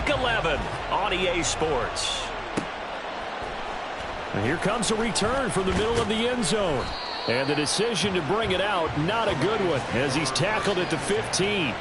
Week 11 on EA Sports. And here comes a return from the middle of the end zone. And the decision to bring it out, not a good one, as he's tackled at the 15.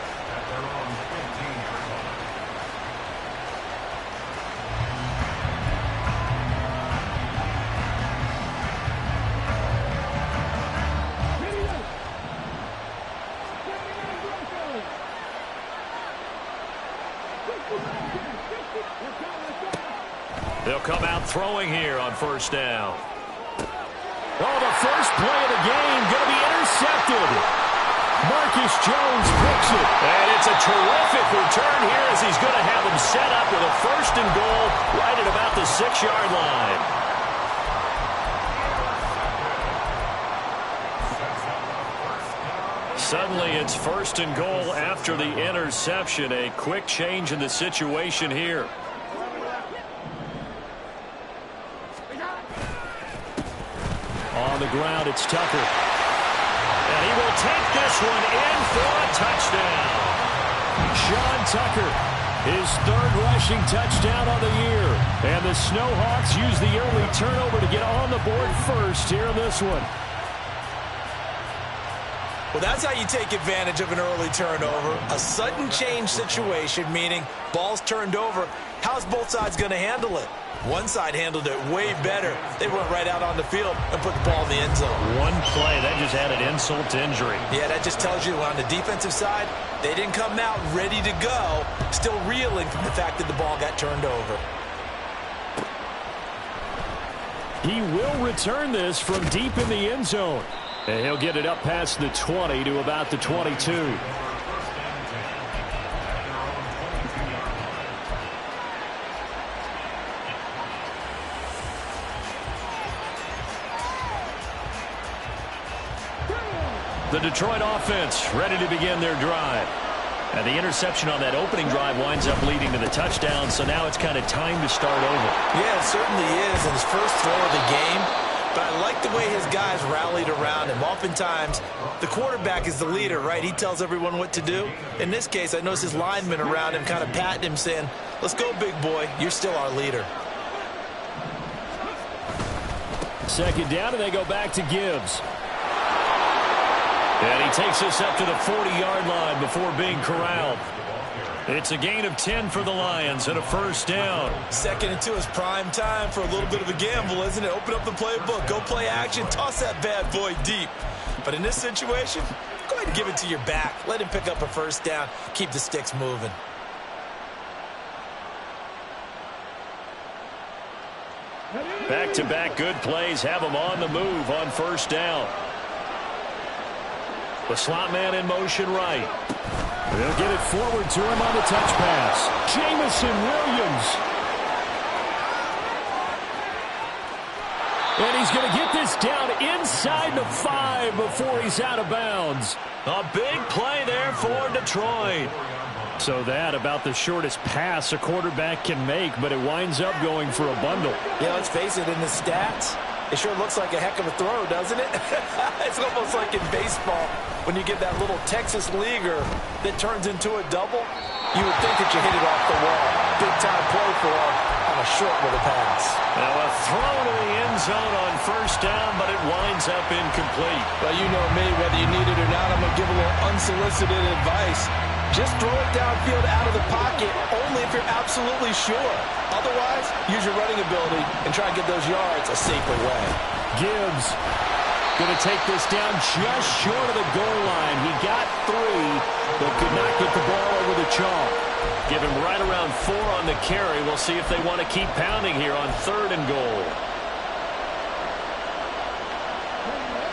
They'll come out throwing here on first down. Oh, the first play of the game going to be intercepted. Marcus Jones picks it. And it's a terrific return here as he's going to have him set up with a first and goal right at about the 6-yard line. Suddenly it's first and goal after the interception. A quick change in the situation here. On the ground, it's Tucker. And he will take this one in for a touchdown. Sean Tucker, his third rushing touchdown on the year. And the Snowhawks use the early turnover to get on the board first here in this one. Well, that's how you take advantage of an early turnover. A sudden change situation, meaning ball's turned over. How's both sides going to handle it? One side handled it way better. They went right out on the field and put the ball in the end zone. One play, that just added insult to injury. Yeah, that just tells you on the defensive side, they didn't come out ready to go, still reeling from the fact that the ball got turned over. He will return this from deep in the end zone. And he'll get it up past the 20 to about the 22. The Detroit offense ready to begin their drive. And the interception on that opening drive winds up leading to the touchdown, so now it's kind of time to start over. Yeah, it certainly is in his first throw of the game. But I like the way his guys rallied around him. Oftentimes, the quarterback is the leader, right? He tells everyone what to do. In this case, I noticed his linemen around him kind of patting him, saying, let's go, big boy. You're still our leader. Second down, and they go back to Gibbs. And he takes us up to the 40-yard line before being corralled. It's a gain of 10 for the Lions and a first down. Second and 2 is prime time for a little bit of a gamble, isn't it? Open up the playbook, go play action, toss that bad boy deep. But in this situation, go ahead and give it to your back. Let him pick up a first down. Keep the sticks moving. Back-to-back good plays have him on the move on first down. The slot man in motion right. They'll get it forward to him on the touch pass. Jamison Williams. And he's going to get this down inside the 5 before he's out of bounds. A big play there for Detroit. So that about the shortest pass a quarterback can make, but it winds up going for a bundle. Yeah, let's face it, in the stats, it sure looks like a heck of a throw, doesn't it? It's almost like in baseball when you get that little Texas leaguer that turns into a double. You would think that you hit it off the wall. Big time play for him on a short with a pass. Now a throw to the end zone on first down, but it winds up incomplete. Well, you know me, whether you need it or not, I'm going to give a little unsolicited advice. Just throw it downfield out of the pocket only if you're absolutely sure. Otherwise, use your running ability and try and get those yards a safer way. Gibbs going to take this down just short of the goal line. He got 3, but could not get the ball over the chalk. Give him right around 4 on the carry. We'll see if they want to keep pounding here on 3rd and goal.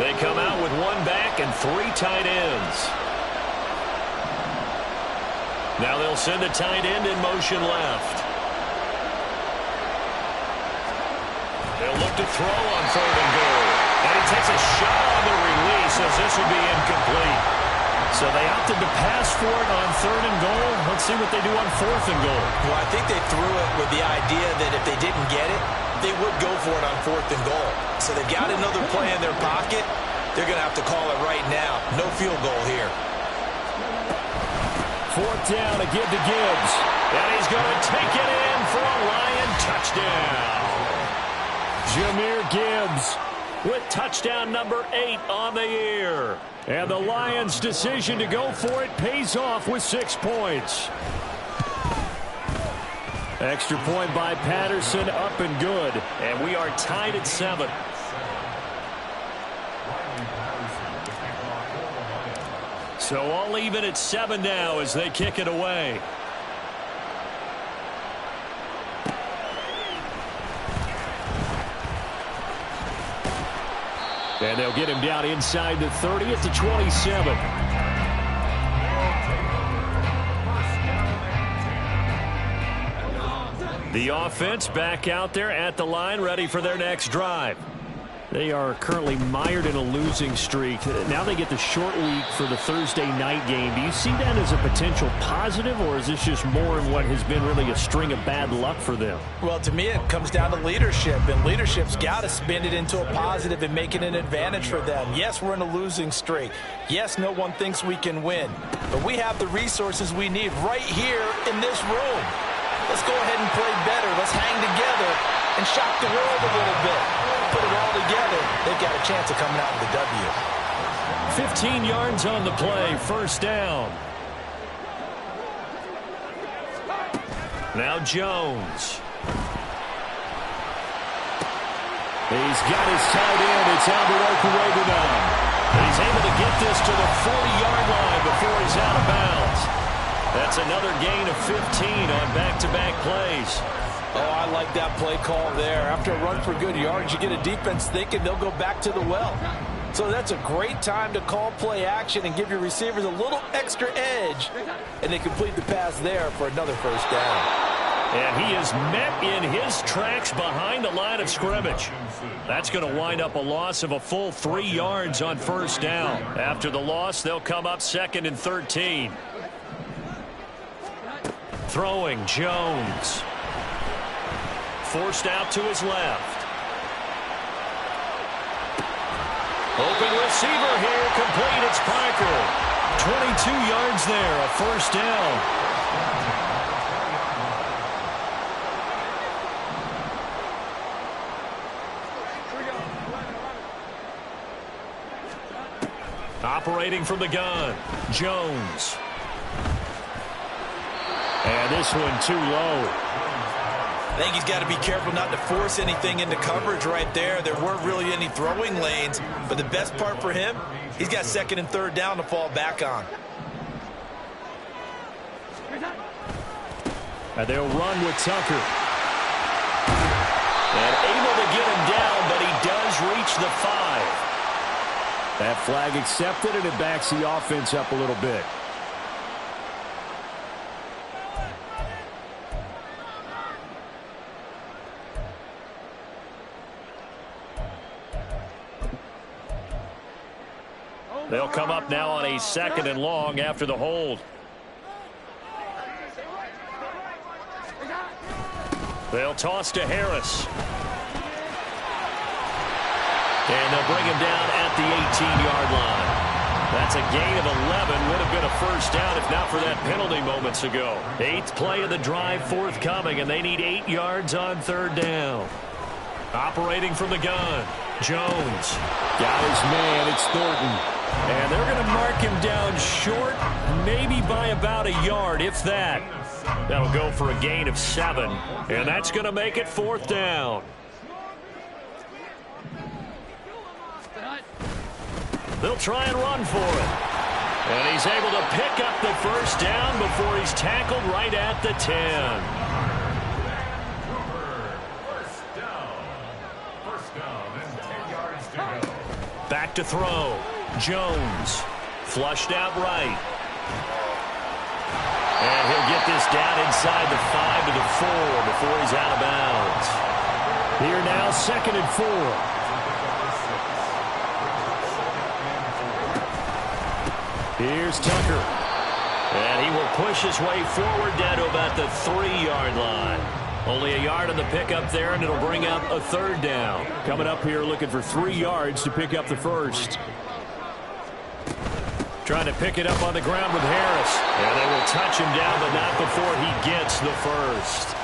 They come out with 1 back and 3 tight ends. Now they'll send a tight end in motion left. They'll look to throw on 3rd and goal. And he takes a shot on the release as this will be incomplete. So they opted to pass for it on 3rd and goal. Let's see what they do on 4th and goal. Well, I think they threw it with the idea that if they didn't get it, they would go for it on 4th and goal. So they've got another play in their pocket. They're going to have to call it right now. No field goal here. 4th down to give to Gibbs. And he's going to take it in for a Lion touchdown. Jahmyr Gibbs with touchdown number 8 on the year. And the Lions' decision to go for it pays off with 6 points. Extra point by Patterson, up and good. And we are tied at 7. So all even at 7 now as they kick it away. And they'll get him down inside the 30 at the 27. The offense back out there at the line, ready for their next drive. They are currently mired in a losing streak. Now they get the short week for the Thursday night game. Do you see that as a potential positive, or is this just more in what has been really a string of bad luck for them? Well, to me, it comes down to leadership, and leadership's got to spin it into a positive and make it an advantage for them. Yes, we're in a losing streak. Yes, no one thinks we can win, but we have the resources we need right here in this room. Let's go ahead and play better. Let's hang together and shock the world a little bit. Put it all together, they've got a chance of coming out with a W. 15 yards on the play, first down. Now Jones. He's got his tight end. It's Alberto Cuegadon. He's able to get this to the 40-yard line before he's out of bounds. That's another gain of 15 on back-to-back plays. Oh, I like that play call there. After a run for good yards, you get a defense thinking they'll go back to the well. So that's a great time to call play action and give your receivers a little extra edge. And they complete the pass there for another first down. And he is met in his tracks behind the line of scrimmage. That's going to wind up a loss of a full 3 yards on first down. After the loss, they'll come up 2nd and 13. Throwing Jones. Forced out to his left. Open receiver here, complete. It's Parker. 22 yards there, a first down. Operating from the gun, Jones. And this one too low. I think he's got to be careful not to force anything into coverage right there. There weren't really any throwing lanes, but the best part for him, he's got 2nd and 3rd down to fall back on. And they'll run with Tucker. And able to get him down, but he does reach the 5. That flag accepted, and it backs the offense up a little bit. They'll come up now on a 2nd and long after the hold. They'll toss to Harris. And they'll bring him down at the 18-yard line. That's a gain of 11. Would have been a first down if not for that penalty moments ago. 8th play of the drive forthcoming, and they need 8 yards on 3rd down. Operating from the gun, Jones. Got his man, it's Thornton. And they're going to mark him down short, maybe by about a yard, if that. That'll go for a gain of 7, and that's going to make it 4th down. They'll try and run for it. And he's able to pick up the first down before he's tackled right at the 10. Back to throw. Jones. Flushed out right. And he'll get this down inside the 5 to the 4 before he's out of bounds. Here now, 2nd and 4. Here's Tucker. And he will push his way forward down to about the 3-yard line. Only a yard on the pickup there, and it'll bring up a 3rd down. Coming up here looking for 3 yards to pick up the first. Trying to pick it up on the ground with Harris. And they will touch him down, but not before he gets the first.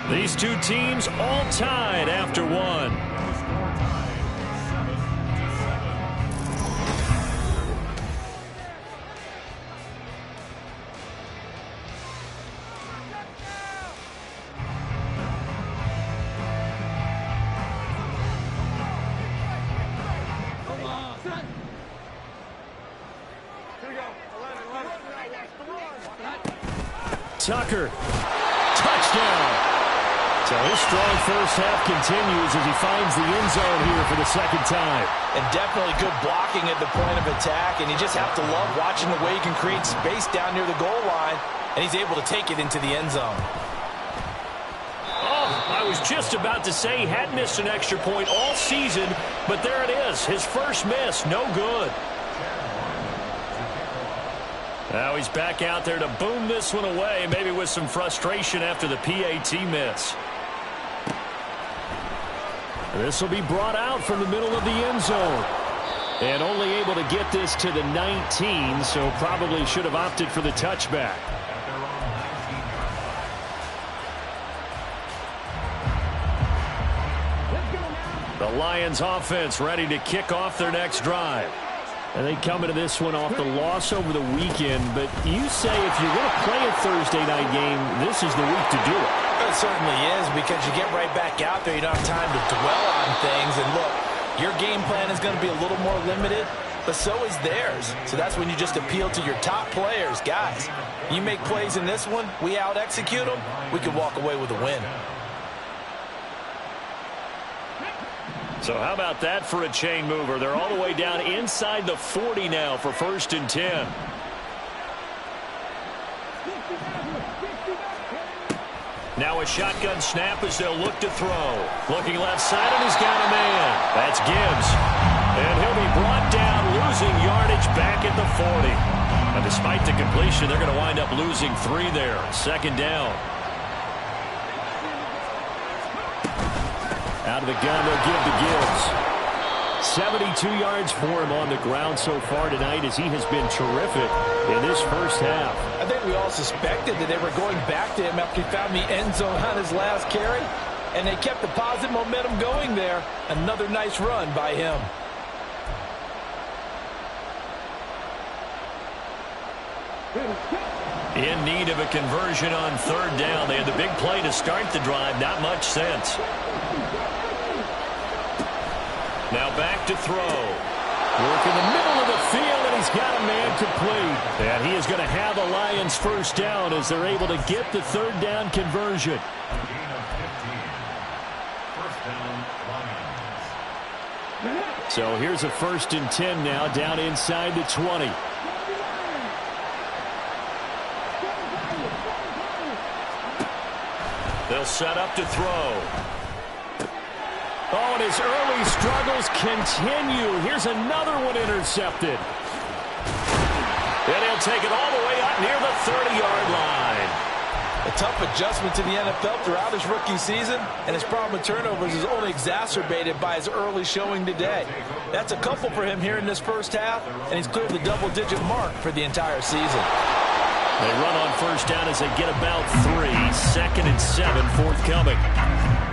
These two teams all tied after one. Tucker, touchdown. So his strong first half continues as he finds the end zone here for the second time. And definitely good blocking at the point of attack, and you just have to love watching the way he can create space down near the goal line, and he's able to take it into the end zone. Oh, I was just about to say he hadn't missed an extra point all season, but there it is, his first miss, no good. Now he's back out there to boom this one away, maybe with some frustration after the PAT miss. This will be brought out from the middle of the end zone. And only able to get this to the 19, so probably should have opted for the touchback. The Lions offense ready to kick off their next drive. And they come into this one off the loss over the weekend. But you say if you're going to play a Thursday night game, this is the week to do it. It certainly is, because you get right back out there. You don't have time to dwell on things. And look, your game plan is going to be a little more limited, but so is theirs. So that's when you just appeal to your top players. Guys, you make plays in this one, we out-execute them, we can walk away with a win. So how about that for a chain mover? They're all the way down inside the 40 now for 1st and 10. Now a shotgun snap as they'll look to throw. Looking left side, and he's got a man. That's Gibbs. And he'll be brought down, losing yardage back at the 40. And despite the completion, they're going to wind up losing 3 there. 2nd down. Out of the gun, they'll give to Gibbs. 72 yards for him on the ground so far tonight, as he has been terrific in this first half. I think we all suspected that they were going back to him after he found the end zone on his last carry, and they kept the positive momentum going there. Another nice run by him. In need of a conversion on 3rd down. They had the big play to start the drive. Not much sense. Now back to throw. Work in the middle of the field, and he's got a man complete. And he is going to have the Lions first down as they're able to get the 3rd down conversion. So here's a 1st and 10 now, down inside the 20. They'll set up to throw. Oh, and his early struggles continue. Here's another one intercepted. And he'll take it all the way up near the 30-yard line. A tough adjustment to the NFL throughout his rookie season, and his problem with turnovers is only exacerbated by his early showing today. That's a couple for him here in this first half, and he's cleared the double-digit mark for the entire season. They run on 1st down as they get about 3. 2nd and 7 forthcoming.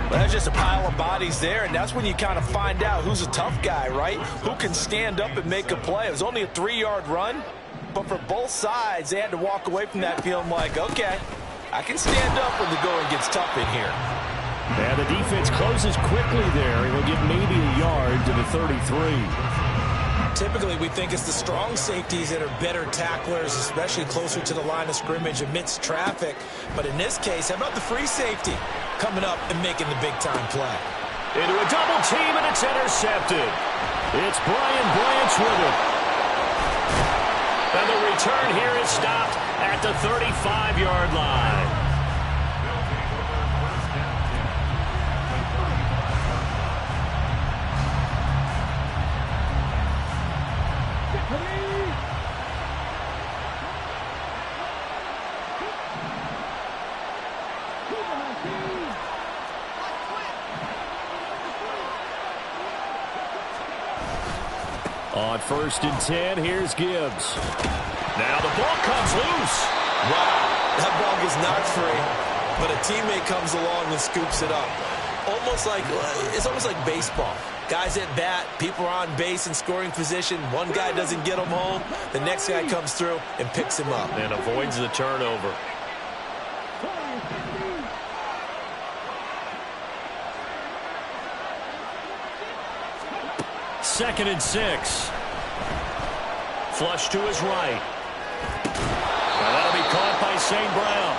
Well, there's just a pile of bodies there, and that's when you kind of find out who's a tough guy, right? Who can stand up and make a play. It was only a 3-yard run, but for both sides, they had to walk away from that feeling like, okay, I can stand up when the going gets tough in here. And the defense closes quickly there. He'll get maybe a yard to the 33. Typically, we think it's the strong safeties that are better tacklers, especially closer to the line of scrimmage amidst traffic. But in this case, how about the free safety coming up and making the big-time play? Into a double team, and it's intercepted. It's Brian Branch with it. And the return here is stopped at the 35-yard line. On 1st and 10, here's Gibbs. Now the ball comes loose. Wow, that ball gets knocked free, but a teammate comes along and scoops it up. It's almost like baseball. Guys at bat, people are on base in scoring position. One guy doesn't get him home. The next guy comes through and picks him up. And avoids the turnover. Second and 6. Flush to his right. Now that'll be caught by St. Brown.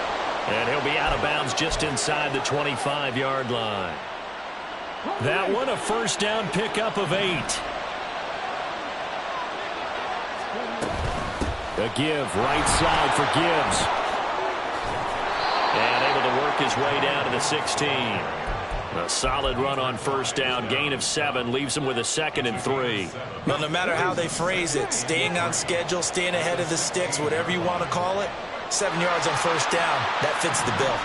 And he'll be out of bounds just inside the 25-yard line. That one, a first down pickup of 8. A give, right side for Gibbs. And able to work his way down to the 16. A solid run on first down. Gain of 7 leaves him with a 2nd and 3. Well, no matter how they phrase it, staying on schedule, staying ahead of the sticks, whatever you want to call it, 7 yards on first down, that fits the bill.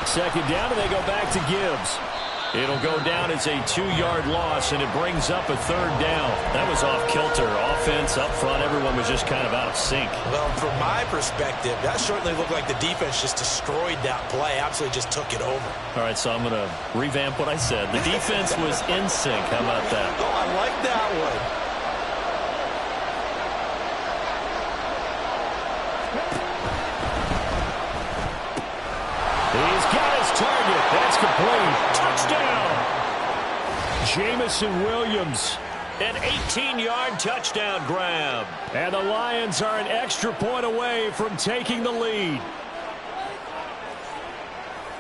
Second down, and they go back to Gibbs. It'll go down as a 2-yard loss, and it brings up a 3rd down. That was off kilter. Offense up front, everyone was just kind of out of sync. Well, from my perspective, that certainly looked like the defense just destroyed that play, absolutely just took it over. All right, so I'm going to revamp what I said. The defense was in sync. How about that? Oh, I like that one. He's got his target. That's complete. Touchdown. Jamison Williams. An 18-yard touchdown grab. And the Lions are an extra point away from taking the lead.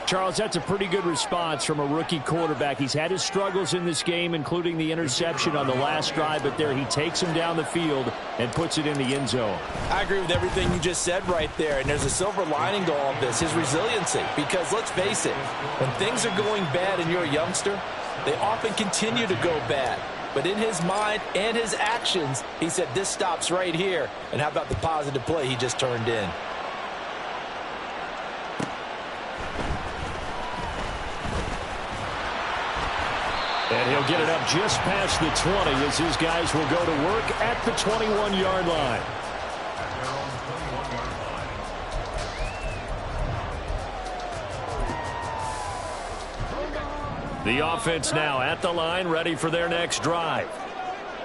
Charles, that's a pretty good response from a rookie quarterback. He's had his struggles in this game, including the interception on the last drive, but there he takes him down the field and puts it in the end zone. I agree with everything you just said right there, and there's a silver lining to all of this, his resiliency. Because let's face it, when things are going bad and you're a youngster, they often continue to go bad. But in his mind and his actions, he said, this stops right here. And how about the positive play he just turned in? And he'll get it up just past the 20 as his guys will go to work at the 21-yard line. The offense now at the line, ready for their next drive.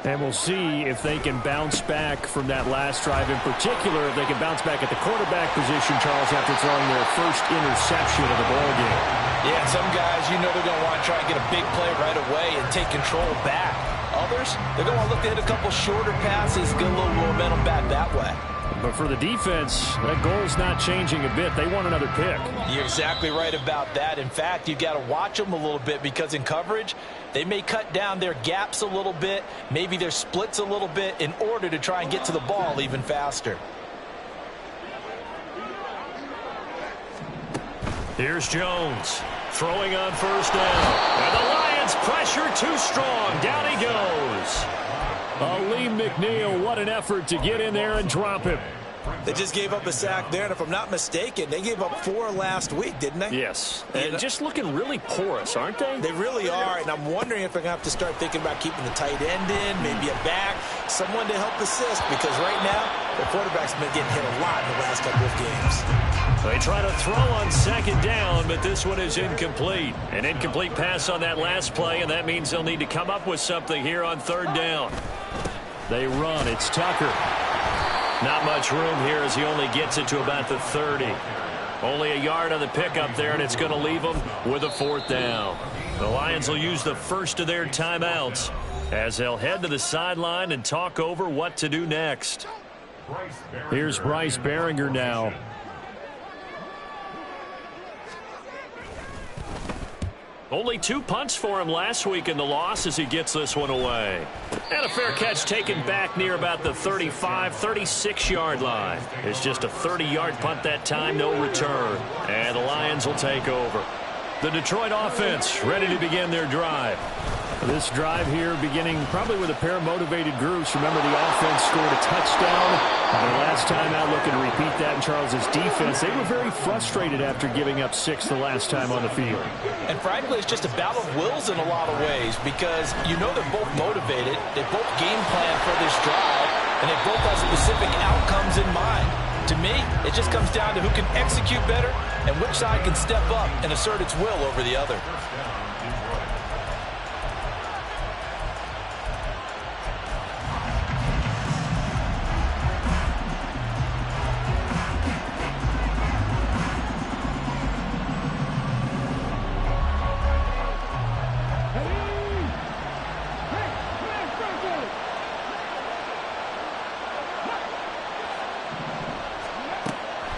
And we'll see if they can bounce back from that last drive. In particular, if they can bounce back at the quarterback position, Charles, after throwing their first interception of the ballgame. Yeah, some guys, you know they're going to want to try and get a big play right away and take control back. Others, they're going to look to hit a couple shorter passes, get a little momentum back that way. But for the defense, that goal's not changing a bit. They want another pick. You're exactly right about that. In fact, you've got to watch them a little bit because in coverage, they may cut down their gaps a little bit, maybe their splits a little bit in order to try and get to the ball even faster. Here's Jones throwing on first down. And the Lions pressure too strong. Down he goes. Aleem McNeil, what an effort to get in there and drop him. They just gave up a sack there, and if I'm not mistaken, they gave up 4 last week, didn't they? Yes, and just looking really porous, aren't they? They really are, and I'm wondering if they're going to have to start thinking about keeping the tight end in, maybe a back, someone to help assist, because right now, the quarterback's been getting hit a lot in the last couple of games. They try to throw on second down, but this one is incomplete. An incomplete pass on that last play, and that means they'll need to come up with something here on third down. They run. It's Tucker. Not much room here as he only gets it to about the 30. Only a yard on the pickup there, and it's going to leave them with a 4th down. The Lions will use the first of their timeouts as they'll head to the sideline and talk over what to do next. Here's Bryce Baringer now. Only 2 punts for him last week in the loss as he gets this one away. And a fair catch taken back near about the 35, 36-yard line. It's just a 30-yard punt that time, no return. And the Lions will take over. The Detroit offense ready to begin their drive. This drive here beginning probably with a pair of motivated groups. Remember, the offense scored a touchdown The last time out, looking to repeat that in Charles's defense. They were very frustrated after giving up 6 the last time on the field. And frankly, it's just a battle of wills in a lot of ways because you know they're both motivated. They both game plan for this drive, and they both have specific outcomes in mind. To me, it just comes down to who can execute better and which side can step up and assert its will over the other.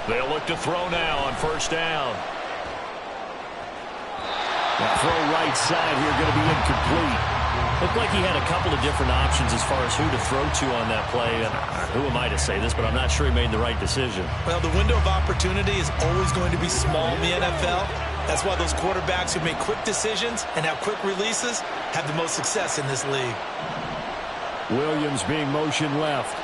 They'll look to throw now on first down. The throw right side here going to be incomplete. Looked like he had a couple of different options as far as who to throw to on that play. Who am I to say this, but I'm not sure he made the right decision. Well, the window of opportunity is always going to be small in the NFL. That's why those quarterbacks who make quick decisions and have quick releases have the most success in this league. Williams being motion left.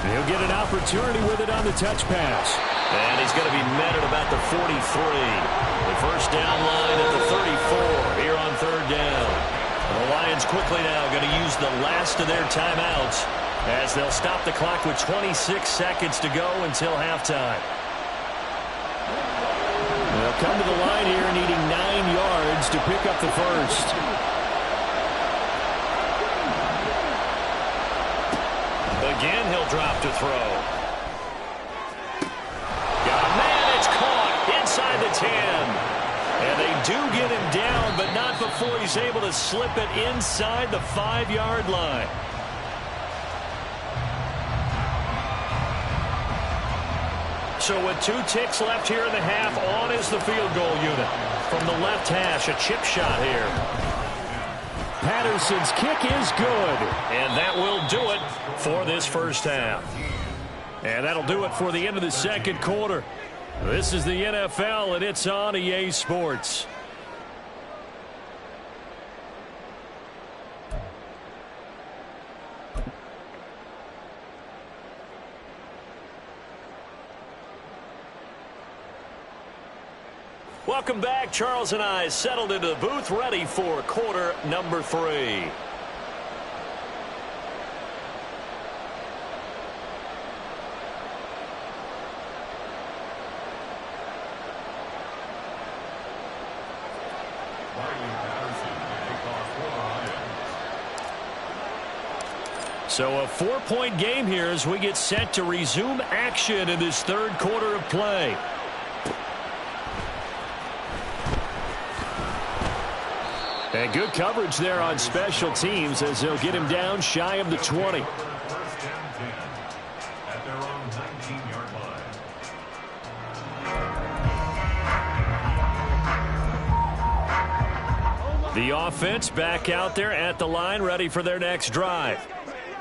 He'll get an opportunity with it on the touch pass. And he's going to be met at about the 43. The first down line at the 34 here on third down. The Lions quickly now going to use the last of their timeouts as they'll stop the clock with 26 seconds to go until halftime. They'll come to the line here needing 9 yards to pick up the first. Again, he'll drop to throw. Got a man, it's caught inside the 10. And they do get him down, but not before he's able to slip it inside the 5-yard line. So with 2 ticks left here in the half, on is the field goal unit. From the left hash, a chip shot here. Patterson's kick is good. And that will do it for this first half. And that'll do it for the end of the second quarter. This is the NFL, and it's on EA Sports. Welcome back. Charles and I settled into the booth, ready for quarter number 3. So a 4-point game here as we get set to resume action in this third quarter of play. And good coverage there on special teams as they'll get him down shy of the 20. The offense back out there at the line, ready for their next drive.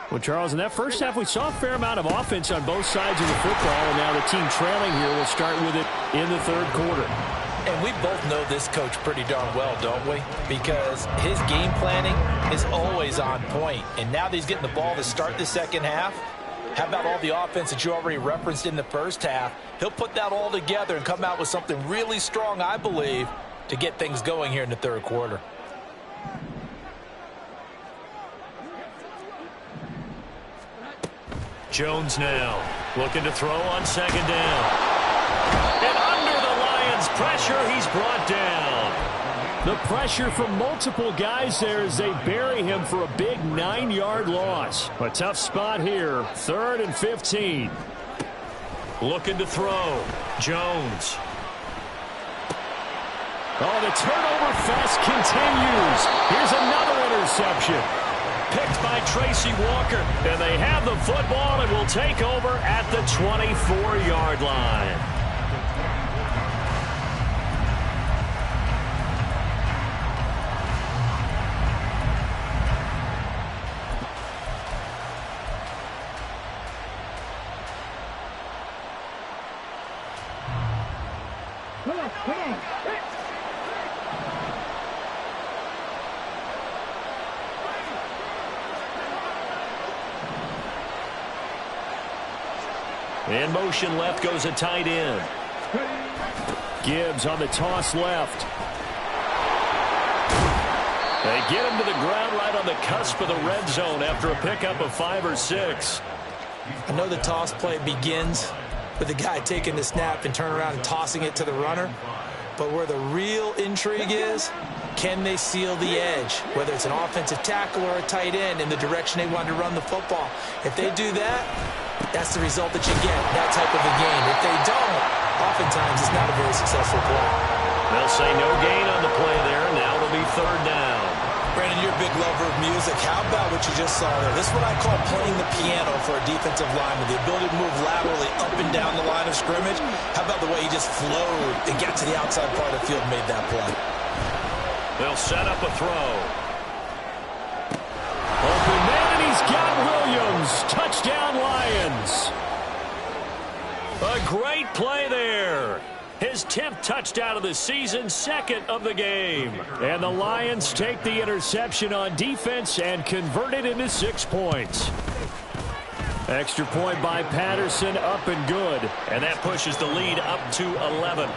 Well, Charles, in that first half, we saw a fair amount of offense on both sides of the football, and now the team trailing here will start with it in the third quarter. And we both know this coach pretty darn well, don't we? Because his game planning is always on point. And now that he's getting the ball to start the second half, how about all the offense that you already referenced in the first half? He'll put that all together and come out with something really strong, I believe, to get things going here in the third quarter. Jones now looking to throw on second down. And under the Lions' pressure, he's brought down. The pressure from multiple guys there as they bury him for a big 9-yard loss. A tough spot here, 3rd and 15. Looking to throw. Jones. Oh, the turnover fest continues. Here's another interception. Picked by Tracy Walker, and they have the football and will take over at the 24-yard line. In motion left goes a tight end. Gibbs on the toss left. They get him to the ground right on the cusp of the red zone after a pickup of 5 or 6. I know the toss play begins with the guy taking the snap and turning around and tossing it to the runner. But where the real intrigue is, can they seal the edge? Whether it's an offensive tackle or a tight end in the direction they want to run the football. If they do that, that's the result that you get, that type of a game. If they don't, oftentimes it's not a very successful play. They'll say no gain on the play there. Now it'll be 3rd down. Brandon, you're a big lover of music. How about what you just saw there? This is what I call playing the piano for a defensive lineman. The ability to move laterally up and down the line of scrimmage. How about the way he just flowed and got to the outside part of the field and made that play? They'll set up a throw. Open man, and he's got Williams. Touchdown, Lions. A great play there. His 10th touchdown of the season, 2nd of the game. And the Lions take the interception on defense and convert it into 6 points. Extra point by Patterson, up and good. And that pushes the lead up to 11.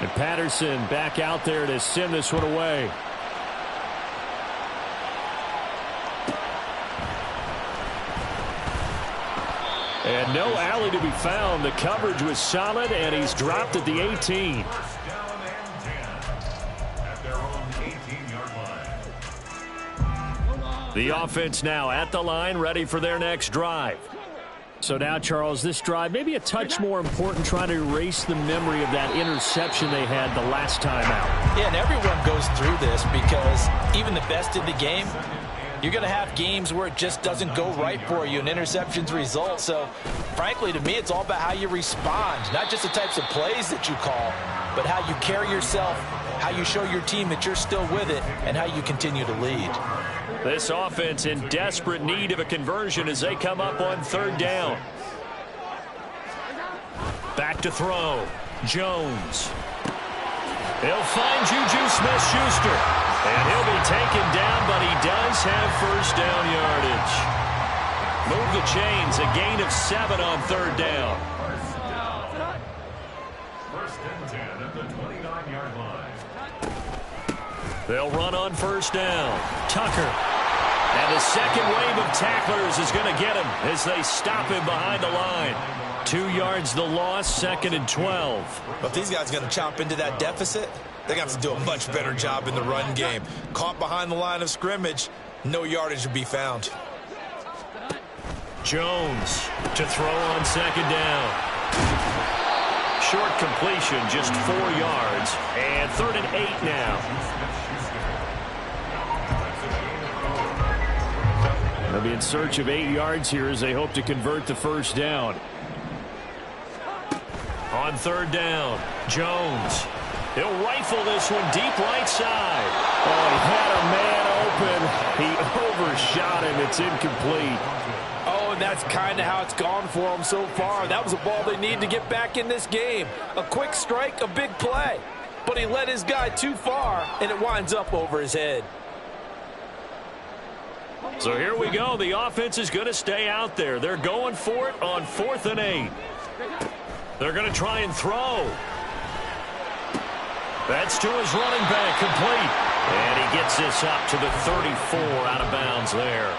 And Patterson back out there to send this one away. And no alley to be found. The coverage was solid, and he's dropped at the 18. The offense now at the line, ready for their next drive. So now, Charles, this drive maybe a touch more important, trying to erase the memory of that interception they had the last time out. Yeah, and everyone goes through this because even the best in the game, you're going to have games where it just doesn't go right for you and interceptions result. So, frankly, to me, it's all about how you respond, not just the types of plays that you call, but how you carry yourself, how you show your team that you're still with it, and how you continue to lead. This offense in desperate need of a conversion as they come up on 3rd down. Back to throw. Jones. He'll find Juju Smith-Schuster. And he'll be taken down, but he does have 1st down yardage. Move the chains, a gain of 7 on 3rd down. 1st and 10 at the 29-yard line. They'll run on 1st down. Tucker. And the second wave of tacklers is going to get him as they stop him behind the line. 2 yards the loss, 2nd and 12. But these guys are going to chop into that deficit. They're going to have to do a much better job in the run game. Caught behind the line of scrimmage, no yardage to be found. Jones to throw on 2nd down. Short completion, just 4 yards. And 3rd and 8 now. They'll be in search of 8 yards here as they hope to convert the 1st down. On 3rd down, Jones. He'll rifle this one deep right side. Oh, he had a man open. He overshot him. It's incomplete. Oh, and that's kind of how it's gone for them so far. That was a ball they need to get back in this game. A quick strike, a big play. But he led his guy too far, and it winds up over his head. So here we go. The offense is going to stay out there. They're going for it on 4th and 8. They're going to try and throw. That's to his running back, complete. And he gets this up to the 34, out of bounds there.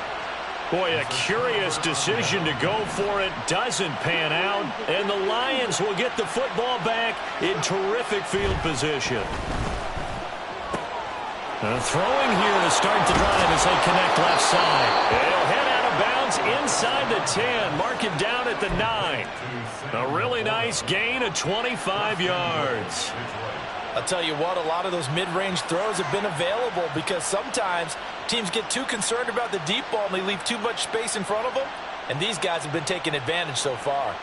Boy, a curious decision to go for it. Doesn't pan out. And the Lions will get the football back in terrific field position. Throwing here to start the drive as they connect left side. They'll head out of bounds inside the 10. Mark it down at the 9. A really nice gain of 25 yards. I'll tell you what, a lot of those mid-range throws have been available because sometimes teams get too concerned about the deep ball and they leave too much space in front of them. And these guys have been taking advantage so far.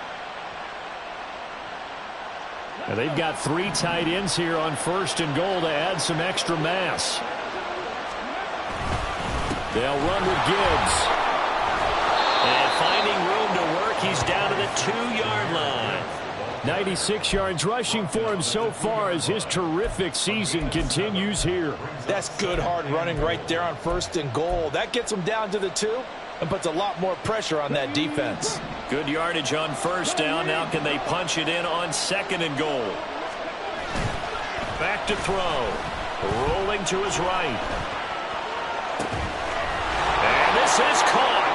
Now they've got 3 tight ends here on 1st and goal to add some extra mass. They'll run with Gibbs. And finding room to work, he's down to the 2-yard line. 96 yards rushing for him so far as his terrific season continues here. That's good hard running right there on 1st and goal. That gets him down to the 2. and puts a lot more pressure on that defense. Good yardage on first down. Now can they punch it in on 2nd and goal? Back to throw. Rolling to his right. And this is caught.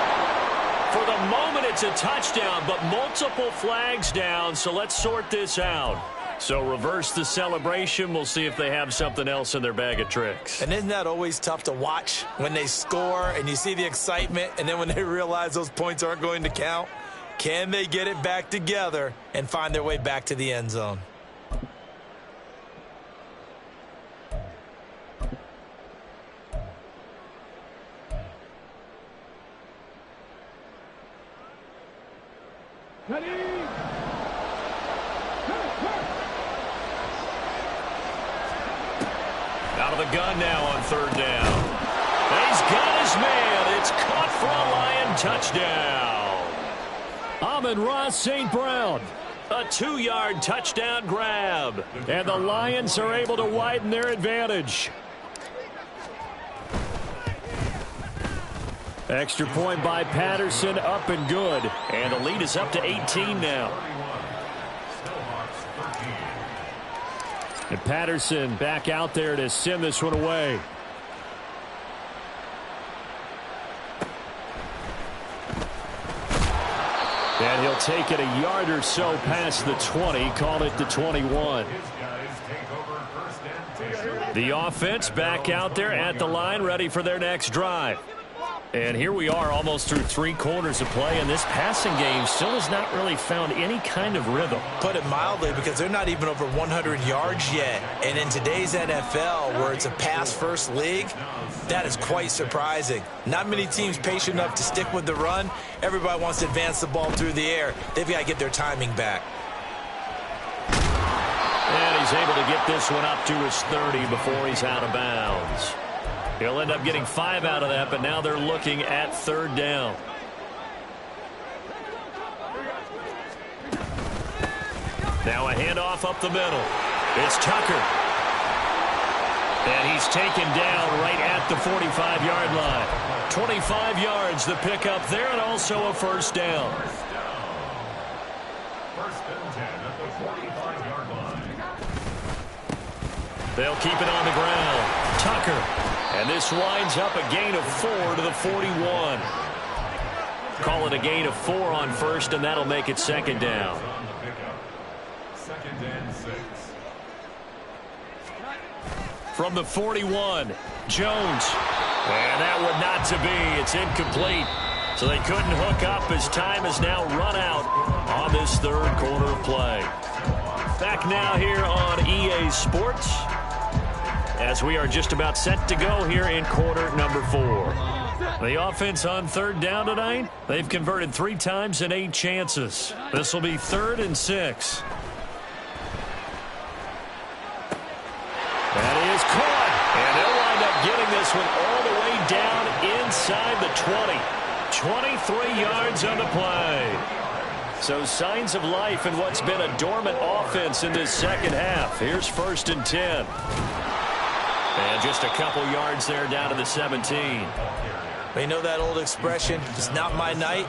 For the moment, it's a touchdown, but multiple flags down, so let's sort this out. So reverse the celebration. We'll see if they have something else in their bag of tricks. And isn't that always tough to watch when they score and you see the excitement, and then when they realize those points aren't going to count? Can they get it back together and find their way back to the end zone? Out of the gun now on 3rd down. He's got his man. It's caught for a Lion touchdown. Amon-Ra St. Brown. A 2-yard touchdown grab. And the Lions are able to widen their advantage. Extra point by Patterson, up and good. And the lead is up to 18 now. And Patterson back out there to send this one away. And he'll take it a yard or so past the 20, call it the 21. The offense back out there at the line, ready for their next drive. And here we are almost through 3 quarters of play, and this passing game still has not really found any kind of rhythm. Put it mildly, because they're not even over 100 yards yet. And in today's NFL, where it's a pass-first league, that is quite surprising. Not many teams patient enough to stick with the run. Everybody wants to advance the ball through the air. They've got to get their timing back. And he's able to get this one up to his 30 before he's out of bounds. He'll end up getting 5 out of that, but now they're looking at 3rd down. Now a handoff up the middle. It's Tucker. And he's taken down right at the 45-yard line. 25 yards the pickup there, and also a 1st down. They'll keep it on the ground. Tucker. And this winds up a gain of 4 to the 41. Call it a gain of 4 on 1st, and that'll make it 2nd down. 2nd and 6. From the 41, Jones. And that one not to be. It's incomplete. So they couldn't hook up as time has now run out on this 3rd quarter of play. Back now here on EA Sports, as we are just about set to go here in quarter number 4. The offense on 3rd down tonight, they've converted 3 times and 8 chances. This will be 3rd and 6. That is caught. And they'll wind up getting this one all the way down inside the 20. 23 yards on the play. So signs of life in what's been a dormant offense in this 2nd half. Here's 1st and 10. And just a couple yards there down to the 17. You know that old expression, it's not my night?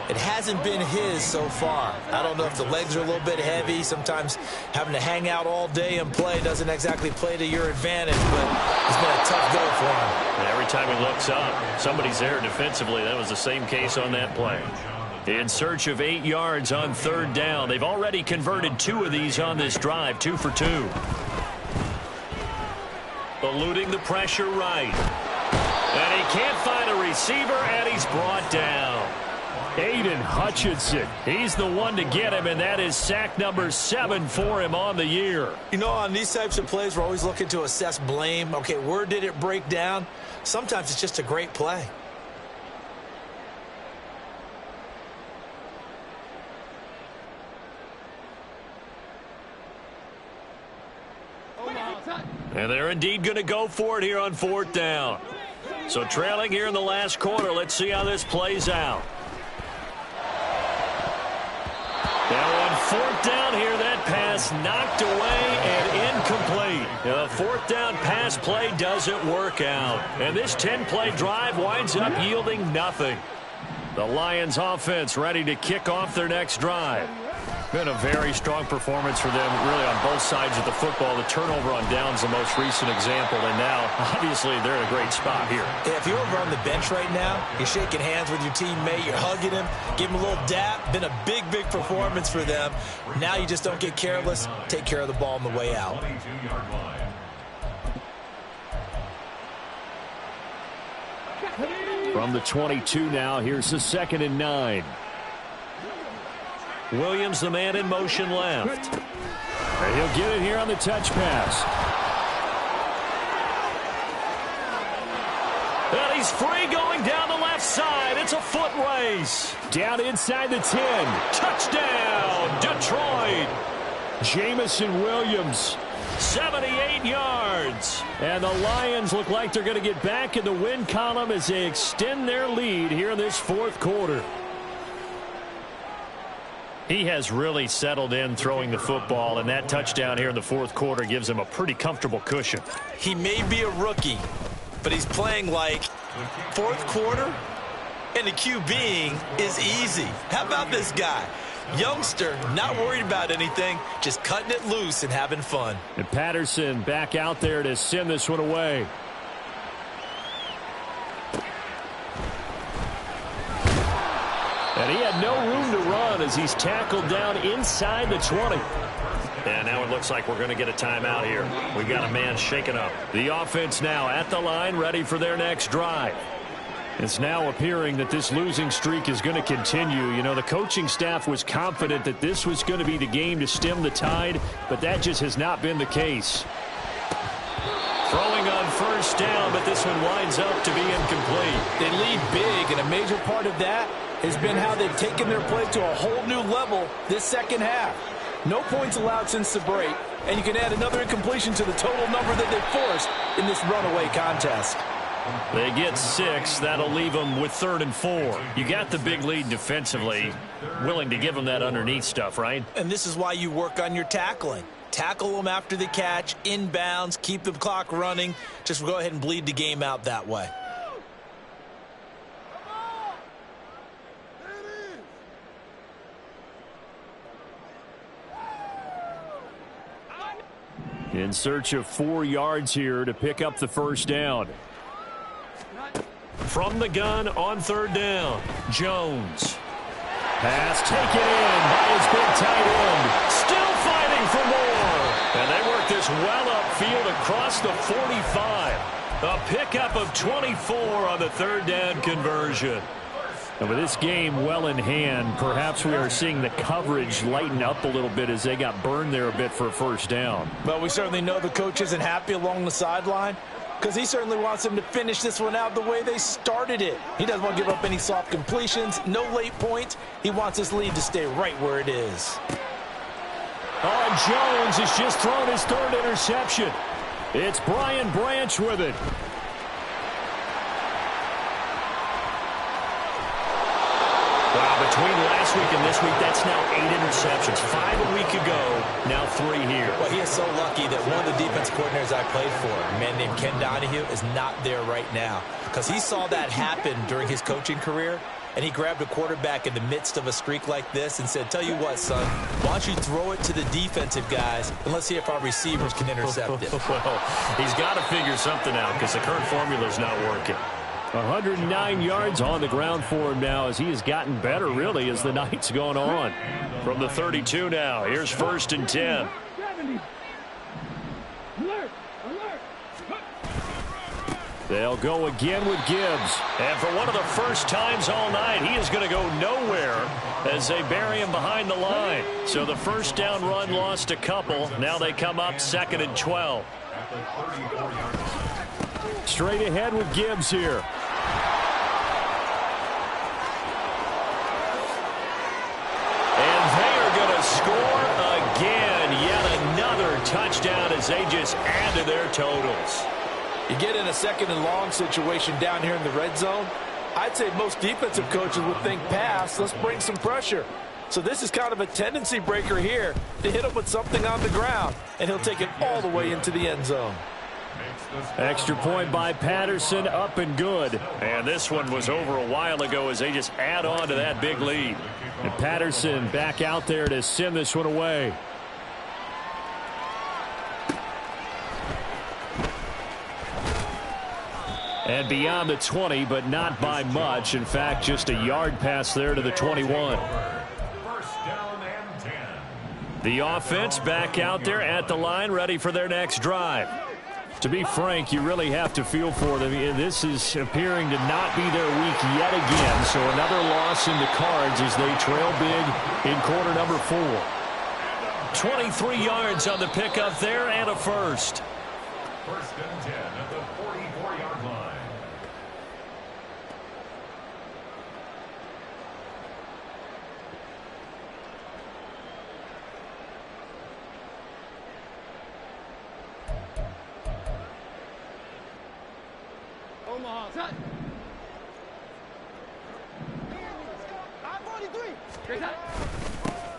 It hasn't been his so far. I don't know if the legs are a little bit heavy. Sometimes having to hang out all day and play doesn't exactly play to your advantage, but it's been a tough go for him. And every time he looks up, somebody's there defensively. That was the same case on that play. In search of 8 yards on 3rd down. They've already converted 2 of these on this drive, 2 for 2. Eluding the pressure right. And he can't find a receiver, and he's brought down. Aiden Hutchinson. He's the one to get him, and that is sack number 7 for him on the year. You know, on these types of plays, we're always looking to assess blame. Okay, where did it break down? Sometimes it's just a great play. And they're indeed going to go for it here on 4th down. So trailing here in the last quarter. Let's see how this plays out. Now on fourth down here. That pass knocked away and incomplete. The fourth down pass play doesn't work out. And this 10-play drive winds up yielding nothing. The Lions offense ready to kick off their next drive. Been a very strong performance for them, really, on both sides of the football. The turnover on downs the most recent example, and now, obviously, they're in a great spot here. Yeah, if you're over on the bench right now, you're shaking hands with your teammate, you're hugging him, give him a little dap. Been a big, big performance for them. Now you just don't get careless. Take care of the ball on the way out. From the 22 now, here's the 2nd and 9. Williams, the man in motion left. And he'll get it here on the touch pass. And he's free going down the left side. It's a foot race. Down inside the 10. Touchdown, Detroit. Jamison Williams, 78 yards. And the Lions look like they're going to get back in the win column as they extend their lead here in this fourth quarter. He has really settled in throwing the football, and that touchdown here in the fourth quarter gives him a pretty comfortable cushion. He may be a rookie, but he's playing like fourth quarter, and the QBing is easy. How about this guy? Youngster, not worried about anything, just cutting it loose and having fun. And Patterson back out there to send this one away. And he had no room to run as he's tackled down inside the 20. And now it looks like we're going to get a timeout here. We got a man shaken up. The offense now at the line, ready for their next drive. It's now appearing that this losing streak is going to continue. You know, the coaching staff was confident that this was going to be the game to stem the tide, but that just has not been the case. Throwing on first down, but this one winds up to be incomplete. They lead big, and a major part of that has been how they've taken their play to a whole new level this second half. No points allowed since the break, and you can add another incompletion to the total number that they forced in this runaway contest. They get 6. That'll leave them with 3rd and 4. You got the big lead defensively. Willing to give them that underneath stuff, right? And this is why you work on your tackling. Tackle them after the catch, inbounds, keep the clock running. Just go ahead and bleed the game out that way. In search of 4 yards here to pick up the first down. From the gun on 3rd down, Jones. Pass taken in by his big tight end. Still fighting for more. And they work this well upfield across the 45. A pickup of 24 on the 3rd down conversion. And with this game well in hand, perhaps we are seeing the coverage lighten up a little bit as they got burned there a bit for a first down. But we certainly know the coach isn't happy along the sideline because he certainly wants them to finish this one out the way they started it. He doesn't want to give up any soft completions, no late points. He wants his lead to stay right where it is. Oh, and Jones has just thrown his 3rd interception. It's Brian Branch with it. Wow, between last week and this week, that's now 8 interceptions. 5 a week ago, now 3 here. Well, he is so lucky that one of the defense coordinators I played for, a man named Ken Donahue, is not there right now. Because he saw that happen during his coaching career, and he grabbed a quarterback in the midst of a streak like this and said, tell you what, son, why don't you throw it to the defensive guys, and let's see if our receivers can intercept it. Well, he's got to figure something out because the current formula is not working. 109 yards on the ground for him now as he has gotten better, really, as the night's gone on. From the 32 now, here's 1st and 10. They'll go again with Gibbs. And for one of the first times all night, he is going to go nowhere as they bury him behind the line. So the first down run lost a couple. Now they come up 2nd and 12. Straight ahead with Gibbs here. And they are going to score again. Yet another touchdown as they just add to their totals. You get in a 2nd and long situation down here in the red zone, I'd say most defensive coaches would think pass, let's bring some pressure. So this is kind of a tendency breaker here to hit him with something on the ground, and he'll take it all the way into the end zone. Extra point by Patterson, up and good. And this one was over a while ago as they just add on to that big lead. And Patterson back out there to send this one away. And beyond the 20, but not by much. In fact, just a yard pass there to the 21. The offense back out there at the line, ready for their next drive. To be frank, you really have to feel for them. This is appearing to not be their week yet again. So another loss in the cards as they trail big in quarter number 4. 23 yards on the pickup there and a first. First and 10 at the 44-yard line.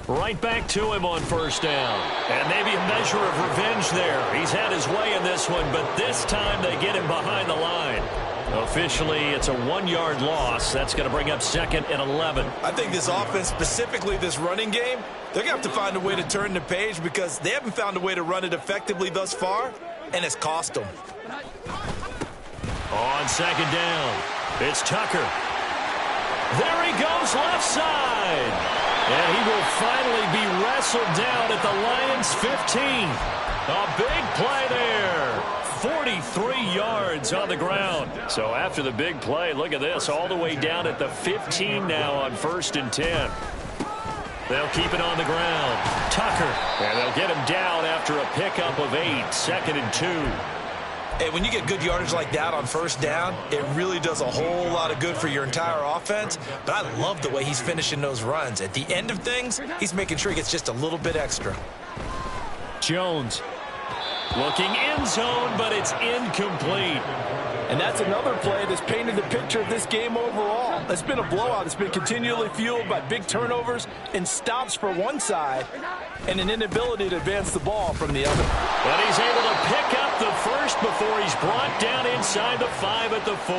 Right back to him on first down. And maybe a measure of revenge there. He's had his way in this one, but this time they get him behind the line. Officially, it's a 1-yard loss. That's going to bring up 2nd and 11. I think this offense, specifically this running game, they're going to have to find a way to turn the page because they haven't found a way to run it effectively thus far, and it's cost them. On 2nd down, it's Tucker. There he goes left side. And he will finally be wrestled down at the Lions' 15. A big play there. 43 yards on the ground. So after the big play, look at this, all the way down at the 15 now on 1st and 10. They'll keep it on the ground. Tucker. And they'll get him down after a pickup of 8. 2nd and 2. And when you get good yardage like that on first down, it really does a whole lot of good for your entire offense. But I love the way he's finishing those runs. At the end of things, he's making sure he gets just a little bit extra. Jones looking end zone, but it's incomplete. And that's another play that's painted the picture of this game overall. It's been a blowout. It's been continually fueled by big turnovers and stops for one side and an inability to advance the ball from the other. But he's able to pick up the first before he's brought down inside the 5 at the 4.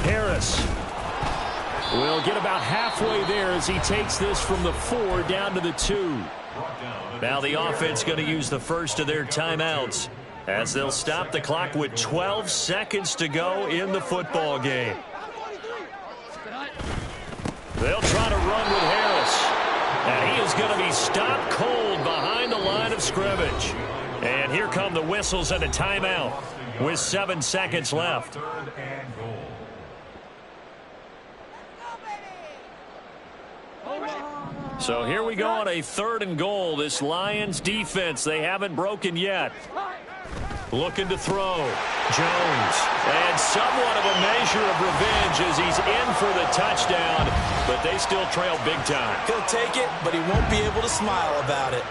Harris will get about halfway there as he takes this from the 4 down to the 2. Now the offense going to use the first of their timeouts as they'll stop the clock with 12 seconds to go in the football game. They'll try to run with Harris. And he is going to be stopped cold behind the line of scrimmage. And here come the whistles and a timeout with 7 seconds left. So here we go on a 3rd and goal. This Lions defense, they haven't broken yet. Looking to throw. Jones. And somewhat of a measure of revenge as he's in for the touchdown, but they still trail big time. He'll take it, but he won't be able to smile about it.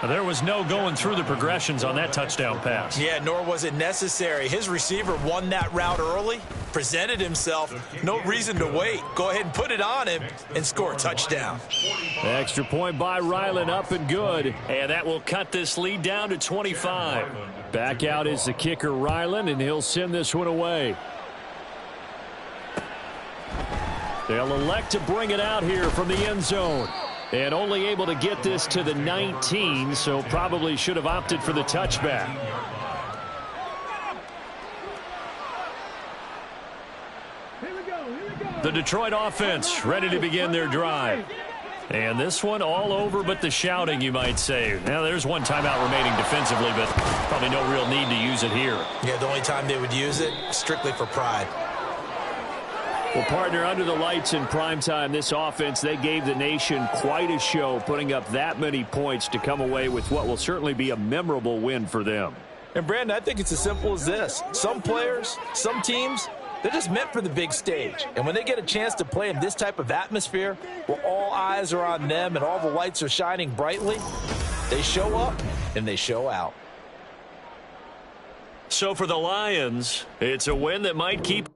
There was no going through the progressions on that touchdown pass. Yeah, nor was it necessary. His receiver won that route early, presented himself. No reason to wait. Go ahead and put it on him and score a touchdown. Extra point by Ryland, up and good. And that will cut this lead down to 25. Back out is the kicker, Ryland, and he'll send this one away. They'll elect to bring it out here from the end zone. And only able to get this to the 19, so probably should have opted for the touchback. The Detroit offense ready to begin their drive. And this one all over but the shouting, you might say. Now, there's one timeout remaining defensively, but probably no real need to use it here. Yeah, the only time they would use it, strictly for pride. Well, partner, under the lights in primetime, this offense, they gave the nation quite a show, putting up that many points to come away with what will certainly be a memorable win for them. And, Brandon, I think it's as simple as this. Some players, some teams, they're just meant for the big stage. And when they get a chance to play in this type of atmosphere, where all eyes are on them and all the lights are shining brightly, they show up and they show out. So for the Lions, it's a win that might keep